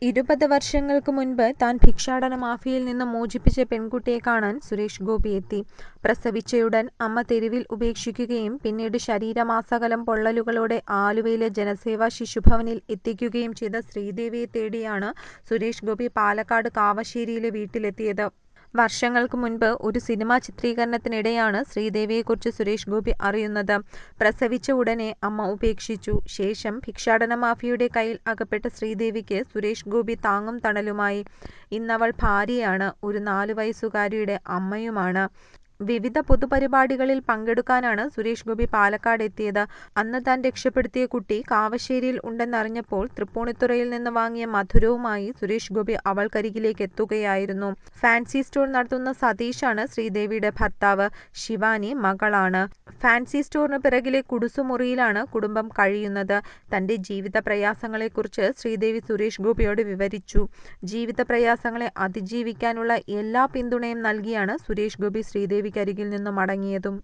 20 വർഷങ്ങൾക്ക് മുൻപ് താൻ ഭിക്ഷാടന മാഫിയയിൽ നിന്ന് മോചിപ്പിച്ച പെൺകുട്ടിയെ കാണാൻ സുരേഷ് ഗോപി എത്തി. പ്രസവിച്ചയുടൻ അമ്മ തെരുവിൽ ഉപേക്ഷിക്കുകയും പിന്നീട് ശരീരമാസകലം പൊള്ളലുകളോടെ ആലുവയിലെ ജനസേവാ ശിശുഭവനിൽ എത്തിക്കുകയും ചെയ്ത ശ്രീദേവിയെ തേടിയാണ് സുരേഷ് ഗോപി പാലക്കാട് കാവശ്ശേരിയിലെ വീട്ടിലെത്തിയത്. വർഷങ്ങൾക്ക് മുൻപ് ഒരു സിനിമാ ചിത്രീകരണത്തിനിടെയാണ് ശ്രീദേവിയെക്കുറിച്ച് സുരേഷ് ഗോപി അറിയുന്നത്. പ്രസവിച്ച ഉടനെ അമ്മ ഉപേക്ഷിച്ചു. ശേഷം ഭിക്ഷാടന മാഫിയയുടെ കയ്യിൽ അകപ്പെട്ട ശ്രീദേവിക്ക് സുരേഷ് ഗോപി താങ്ങും തണലുമായി. ഇന്നവൾ ഭാര്യയാണ്, ഒരു 4 വയസ്സുകാരിയുടെ അമ്മയുമാണ്. വിവിധ പൊതുപരിപാടികളിൽ പങ്കെടുക്കാനാണ് സുരേഷ് ഗോപി പാലക്കാട് എത്തിയത്. അന്ന് താൻ രക്ഷപ്പെടുത്തിയ കുട്ടി കാവശ്ശേരിയിൽ ഉണ്ടെന്നറിഞ്ഞപ്പോൾ തൃപ്പൂണിത്തുറയിൽ നിന്ന് വാങ്ങിയ മധുരവുമായി സുരേഷ് ഗോപി അവൾക്കരികിലേക്ക് എത്തുകയായിരുന്നു. ഫാൻസി സ്റ്റോർ നടത്തുന്ന സതീഷാണ് ശ്രീദേവിയുടെ ഭർത്താവ്. ശിവാനി മകളാണ്. ഫാൻസി സ്റ്റോറിന് പിറകിലെ കുടുസുമുറിയിലാണ് കുടുംബം കഴിയുന്നത്. തന്റെ ജീവിത പ്രയാസങ്ങളെക്കുറിച്ച് ശ്രീദേവി സുരേഷ് ഗോപിയോട് വിവരിച്ചു. ജീവിത പ്രയാസങ്ങളെ അതിജീവിക്കാനുള്ള എല്ലാ പിന്തുണയും നൽകിയാണ് സുരേഷ് ഗോപി ശ്രീദേവിക്കരികിൽ നിന്ന് മടങ്ങിയതും.